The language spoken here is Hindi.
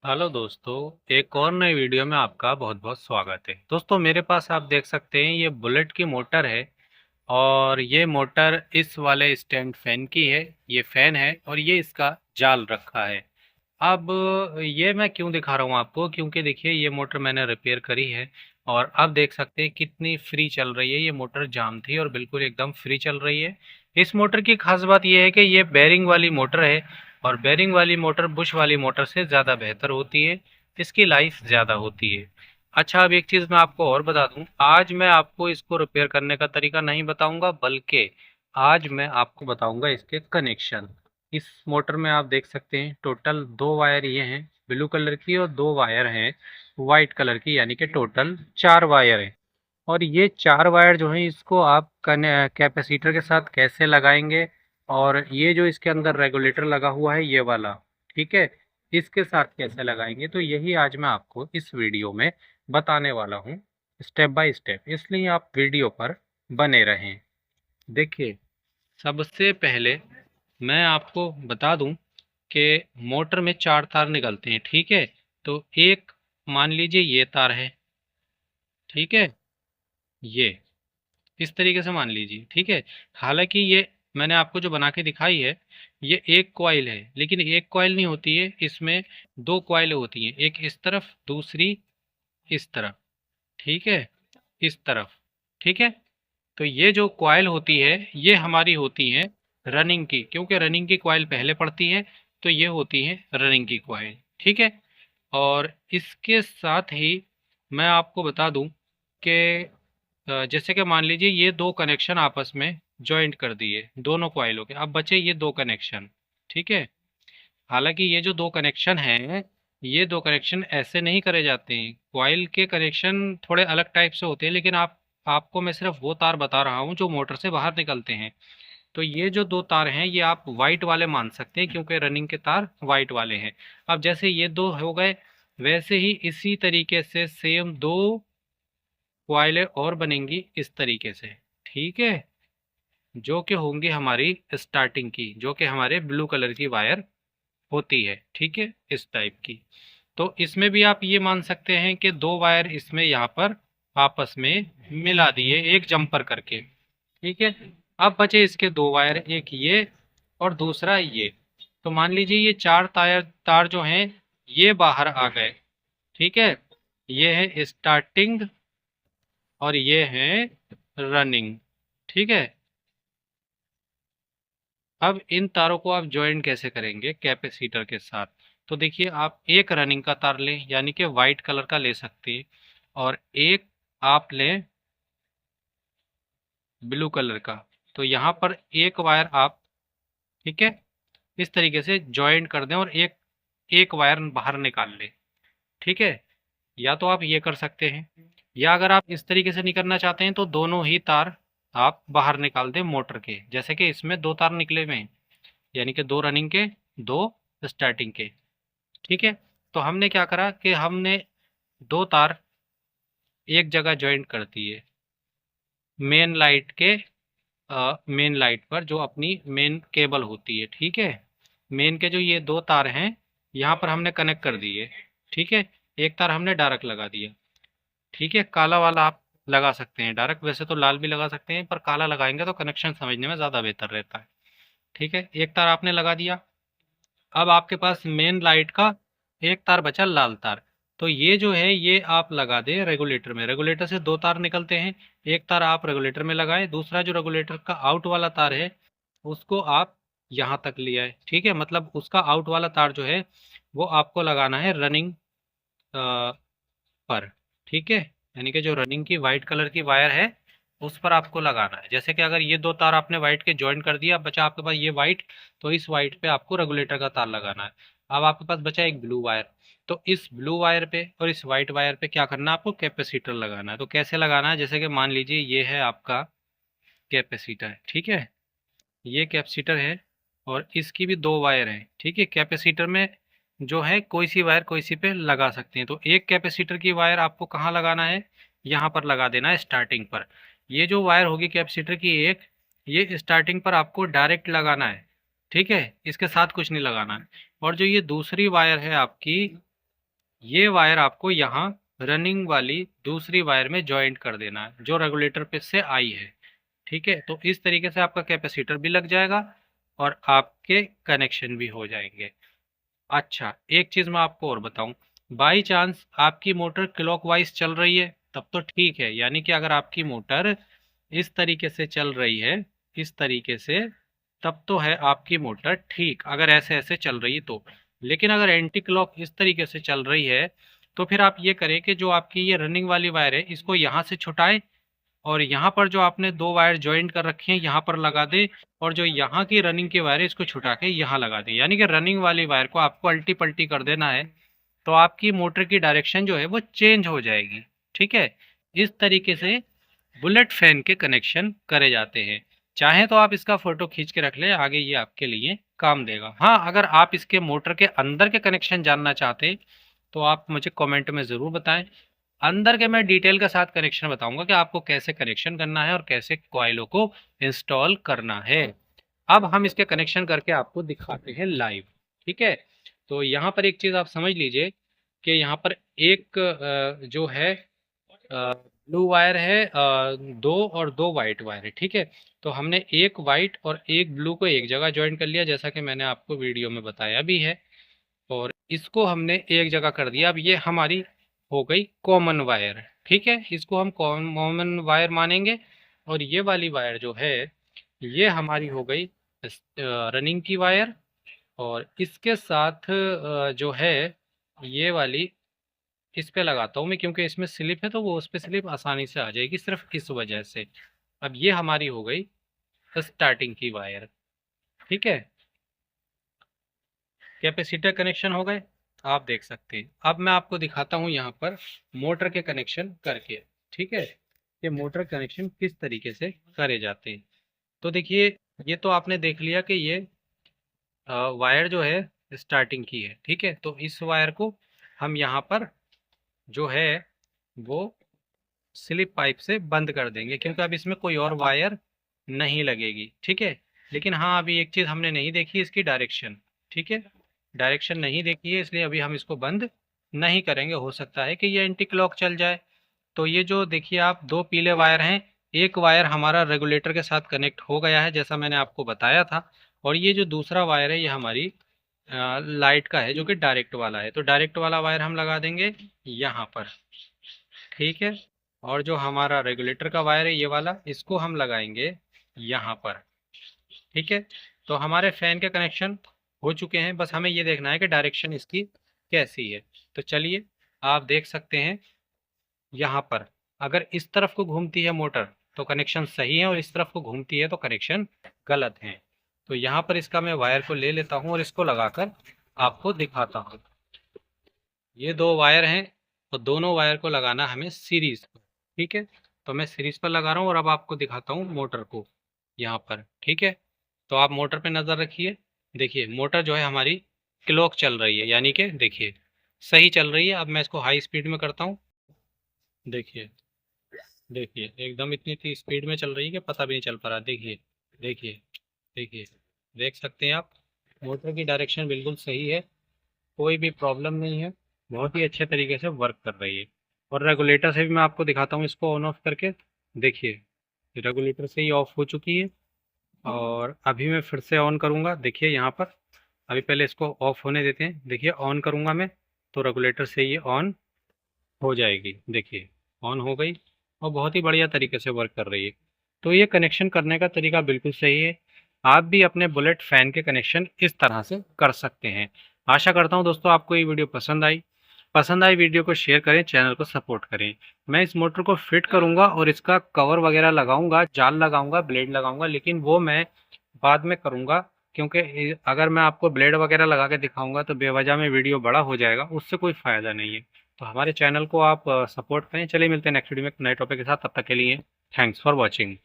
हेलो दोस्तों। एक और नई वीडियो में आपका बहुत बहुत स्वागत है। दोस्तों मेरे पास आप देख सकते हैं ये बुलेट की मोटर है और ये मोटर इस वाले स्टैंड फैन की है। ये फैन है और ये इसका जाल रखा है। अब ये मैं क्यों दिखा रहा हूँ आपको, क्योंकि देखिए ये मोटर मैंने रिपेयर करी है और अब देख सकते हैं कितनी फ्री चल रही है। ये मोटर जाम थी और बिल्कुल एकदम फ्री चल रही है। इस मोटर की खास बात ये है कि ये बेरिंग वाली मोटर है और बेरिंग वाली मोटर बुश वाली मोटर से ज़्यादा बेहतर होती है। इसकी लाइफ ज़्यादा होती है। अच्छा, अब एक चीज़ मैं आपको और बता दूं, आज मैं आपको इसको रिपेयर करने का तरीका नहीं बताऊंगा, बल्कि आज मैं आपको बताऊंगा इसके कनेक्शन। इस मोटर में आप देख सकते हैं टोटल दो वायर ये हैं ब्लू कलर की और दो वायर हैं वाइट कलर की, यानी कि टोटल चार वायर हैं। और ये चार वायर जो हैं इसको आप कैपेसिटर के साथ कैसे लगाएंगे और ये जो इसके अंदर रेगुलेटर लगा हुआ है ये वाला, ठीक है, इसके साथ कैसे लगाएंगे, तो यही आज मैं आपको इस वीडियो में बताने वाला हूँ स्टेप बाय स्टेप। इसलिए आप वीडियो पर बने रहें। देखिए, सबसे पहले मैं आपको बता दूं कि मोटर में चार तार निकलते हैं, ठीक है। तो एक, मान लीजिए ये तार है, ठीक है, ये इस तरीके से मान लीजिए, ठीक है। हालांकि ये मैंने आपको जो बना के दिखाई है ये एक कॉइल है, लेकिन एक कॉइल नहीं होती है, इसमें दो कॉइल होती हैं, एक इस तरफ दूसरी इस तरफ, ठीक है, इस तरफ, ठीक है। तो ये जो कॉइल होती है ये हमारी होती है रनिंग की, क्योंकि रनिंग की कॉइल पहले पड़ती है, तो ये होती है रनिंग की कॉइल, ठीक है। और इसके साथ ही मैं आपको बता दूं कि जैसे कि मान लीजिए ये दो कनेक्शन आपस में जॉइंट कर दिए दोनों कॉइलों के, अब बचे ये दो कनेक्शन, ठीक है। हालांकि ये जो दो कनेक्शन हैं ये दो कनेक्शन ऐसे नहीं करे जाते हैं, कॉइल के कनेक्शन थोड़े अलग टाइप से होते हैं, लेकिन आपको मैं सिर्फ वो तार बता रहा हूँ जो मोटर से बाहर निकलते हैं। तो ये जो दो तार हैं ये आप वाइट वाले मान सकते हैं, क्योंकि रनिंग के तार वाइट वाले हैं। अब जैसे ये दो हो गए, वैसे ही इसी तरीके से सेम दो कॉइलें और बनेंगी इस तरीके से, ठीक है, जो कि होंगी हमारी स्टार्टिंग की, जो कि हमारे ब्लू कलर की वायर होती है, ठीक है, इस टाइप की। तो इसमें भी आप ये मान सकते हैं कि दो वायर इसमें यहाँ पर आपस में मिला दिए एक जंपर करके, ठीक है। अब बचे इसके दो वायर, एक ये और दूसरा ये। तो मान लीजिए ये चार तार तार जो हैं ये बाहर आ गए, ठीक है। ये है स्टार्टिंग और ये है रनिंग, ठीक है। अब इन तारों को आप ज्वाइन कैसे करेंगे कैपेसिटर के साथ, तो देखिए आप एक रनिंग का तार लें, यानी कि वाइट कलर का ले सकते हैं, और एक आप लें ब्लू कलर का। तो यहाँ पर एक वायर आप, ठीक है, इस तरीके से जॉइंट कर दें और एक एक वायर बाहर निकाल लें, ठीक है। या तो आप ये कर सकते हैं, या अगर आप इस तरीके से नहीं करना चाहते हैं तो दोनों ही तार आप बाहर निकाल दें मोटर के, जैसे कि इसमें दो तार निकले हुए हैं, यानी कि दो रनिंग के, दो स्टार्टिंग के, ठीक है। तो हमने क्या करा कि हमने दो तार एक जगह ज्वाइंट कर दिए मेन लाइट के, मेन लाइट पर जो अपनी मेन केबल होती है, ठीक है। मेन के जो ये दो तार हैं यहाँ पर हमने कनेक्ट कर दिए, ठीक है। एक तार हमने डायरेक्ट लगा दिया, ठीक है। काला वाला आप लगा सकते हैं डायरेक्ट, वैसे तो लाल भी लगा सकते हैं, पर काला लगाएंगे तो कनेक्शन समझने में ज़्यादा बेहतर रहता है, ठीक है। एक तार आपने लगा दिया। अब आपके पास मेन लाइट का एक तार बचा लाल तार, तो ये जो है ये आप लगा दें रेगुलेटर में। रेगुलेटर से दो तार निकलते हैं, एक तार आप रेगुलेटर में लगाएं, दूसरा जो रेगुलेटर का आउट वाला तार है उसको आप यहाँ तक ले आए, ठीक है। मतलब उसका आउट वाला तार जो है वो आपको लगाना है रनिंग पर, ठीक है। यानी कि जो रनिंग की वाइट कलर की वायर है उस पर आपको लगाना है। जैसे कि अगर ये दो तार आपने वाइट के ज्वाइन कर दिया, बचा आपके पास ये वाइट, तो इस वाइट पे आपको रेगुलेटर का तार लगाना है। अब आपके पास बचा एक ब्लू वायर, तो इस ब्लू वायर पे और इस वाइट वायर पे क्या करना है, आपको कैपेसिटर लगाना है। तो कैसे लगाना है, जैसे कि मान लीजिए ये है आपका कैपेसिटर, ठीक है, ये कैपेसिटर है और इसकी भी दो वायर हैं, ठीक है। कैपेसिटर में जो है कोई सी वायर कोई सी पे लगा सकते हैं, तो एक कैपेसिटर की वायर आपको कहाँ लगाना है, यहाँ पर लगा देना है स्टार्टिंग पर। ये जो वायर होगी कैपेसिटर की एक, ये स्टार्टिंग पर आपको डायरेक्ट लगाना है, ठीक है, इसके साथ कुछ नहीं लगाना है। और जो ये दूसरी वायर है आपकी ये वायर आपको यहाँ रनिंग वाली दूसरी वायर में जॉइंट कर देना है जो रेगुलेटर पे से आई है। ठीक है, तो इस तरीके से आपका कैपेसिटर भी लग जाएगा और आपके कनेक्शन भी हो जाएंगे। अच्छा, एक चीज़ मैं आपको और बताऊं, बाई चांस आपकी मोटर क्लॉकवाइज चल रही है तब तो ठीक है, यानी कि अगर आपकी मोटर इस तरीके से चल रही है, इस तरीके से, तब तो है आपकी मोटर ठीक, अगर ऐसे ऐसे चल रही है तो। लेकिन अगर एंटी क्लॉक इस तरीके से चल रही है तो फिर आप ये करें कि जो आपकी ये रनिंग वाली वायर है इसको यहाँ से छुटाएं और यहाँ पर जो आपने दो वायर ज्वाइंट कर रखी हैं यहाँ पर लगा दें, और जो यहाँ की रनिंग की वायर है इसको छुटा के यहाँ लगा दें, यानी कि रनिंग वाली वायर को आपको अल्टी पल्टी कर देना है, तो आपकी मोटर की डायरेक्शन जो है वो चेंज हो जाएगी। ठीक है, इस तरीके से बुलेट फैन के कनेक्शन करे जाते हैं। चाहे तो आप इसका फोटो खींच के रख लें, आगे ये आपके लिए काम देगा। हाँ, अगर आप इसके मोटर के अंदर के कनेक्शन जानना चाहते हैं तो आप मुझे कमेंट में ज़रूर बताएं। अंदर के मैं डिटेल के साथ कनेक्शन बताऊंगा कि आपको कैसे कनेक्शन करना है और कैसे कॉइलों को इंस्टॉल करना है। अब हम इसके कनेक्शन करके आपको दिखाते हैं लाइव। ठीक है, तो यहाँ पर एक चीज़ आप समझ लीजिए कि यहाँ पर एक जो है ब्लू वायर है, दो और दो वाइट वायर है। ठीक है, तो हमने एक वाइट और एक ब्लू को एक जगह ज्वाइन कर लिया जैसा कि मैंने आपको वीडियो में बताया भी है, और इसको हमने एक जगह कर दिया। अब ये हमारी हो गई कॉमन वायर। ठीक है, इसको हम कॉमन वायर मानेंगे, और ये वाली वायर जो है ये हमारी हो गई रनिंग की वायर, और इसके साथ जो है ये वाली इस पे लगाता हूँ मैं, क्योंकि इसमें स्लिप है तो वो उस पे स्लिप आसानी से आ जाएगी सिर्फ इस वजह से। अब ये हमारी हो गई स्टार्टिंग की वायर। ठीक है, कैपेसिटर कनेक्शन हो गए, आप देख सकते हैं। अब मैं आपको दिखाता हूँ यहाँ पर मोटर के कनेक्शन करके। ठीक है, ये मोटर कनेक्शन किस तरीके से करे जाते हैं। तो देखिए, ये तो आपने देख लिया कि ये वायर जो है स्टार्टिंग की है। ठीक है, तो इस वायर को हम यहाँ पर जो है वो स्लिप पाइप से बंद कर देंगे, क्योंकि अब इसमें कोई और वायर नहीं लगेगी। ठीक है, लेकिन हाँ, अभी एक चीज़ हमने नहीं देखी, इसकी डायरेक्शन। ठीक है, डायरेक्शन नहीं देखी है, इसलिए अभी हम इसको बंद नहीं करेंगे। हो सकता है कि ये एंटी क्लॉक चल जाए। तो ये जो देखिए आप दो पीले वायर हैं, एक वायर हमारा रेगुलेटर के साथ कनेक्ट हो गया है जैसा मैंने आपको बताया था, और ये जो दूसरा वायर है ये हमारी लाइट का है जो कि डायरेक्ट वाला है। तो डायरेक्ट वाला वायर हम लगा देंगे यहाँ पर। ठीक है, और जो हमारा रेगुलेटर का वायर है ये वाला, इसको हम लगाएंगे यहाँ पर। ठीक है, तो हमारे फैन के कनेक्शन हो चुके हैं, बस हमें ये देखना है कि डायरेक्शन इसकी कैसी है। तो चलिए, आप देख सकते हैं यहाँ पर अगर इस तरफ को घूमती है मोटर तो कनेक्शन सही है, और इस तरफ को घूमती है तो कनेक्शन गलत है। तो यहाँ पर इसका मैं वायर को ले लेता हूँ और इसको लगाकर आपको दिखाता हूँ। ये दो वायर हैं और दोनों वायर को लगाना हमें सीरीज पर। ठीक है, तो मैं सीरीज पर लगा रहा हूँ और अब आपको दिखाता हूँ मोटर को यहाँ पर। ठीक है, तो आप मोटर पे नज़र रखिए। देखिए, मोटर जो है हमारी क्लॉक चल रही है, यानी कि देखिए सही चल रही है। अब मैं इसको हाई स्पीड में करता हूँ। देखिए, देखिए एकदम इतनी इतनी स्पीड में चल रही है कि पता भी नहीं चल पा रहा। देखिए, देखिए, देखिए, देख सकते हैं आप, मोटर की डायरेक्शन बिल्कुल सही है, कोई भी प्रॉब्लम नहीं है, बहुत ही अच्छे तरीके से वर्क कर रही है। और रेगुलेटर से भी मैं आपको दिखाता हूँ इसको ऑन ऑफ करके। देखिए, रेगुलेटर से ही ऑफ हो चुकी है, और अभी मैं फिर से ऑन करूँगा। देखिए यहाँ पर, अभी पहले इसको ऑफ होने देते हैं। देखिए, ऑन करूँगा मैं तो रेगुलेटर से ये ऑन हो जाएगी। देखिए, ऑन हो गई और बहुत ही बढ़िया तरीके से वर्क कर रही है। तो ये कनेक्शन करने का तरीका बिल्कुल सही है। आप भी अपने बुलेट फ़ैन के कनेक्शन इस तरह से कर सकते हैं। आशा करता हूँ दोस्तों आपको ये वीडियो पसंद आई वीडियो को शेयर करें, चैनल को सपोर्ट करें। मैं इस मोटर को फिट करूँगा और इसका कवर वगैरह लगाऊंगा, जाल लगाऊंगा, ब्लेड लगाऊंगा, लेकिन वो मैं बाद में करूँगा, क्योंकि अगर मैं आपको ब्लेड वगैरह लगा के दिखाऊंगा तो बेवजह में वीडियो बड़ा हो जाएगा, उससे कोई फ़ायदा नहीं है। तो हमारे चैनल को आप सपोर्ट करें। चलिए, मिलते हैं नेक्स्ट वीडियो में एक नए टॉपिक के साथ। तब तक के लिए थैंक्स फॉर वॉचिंग।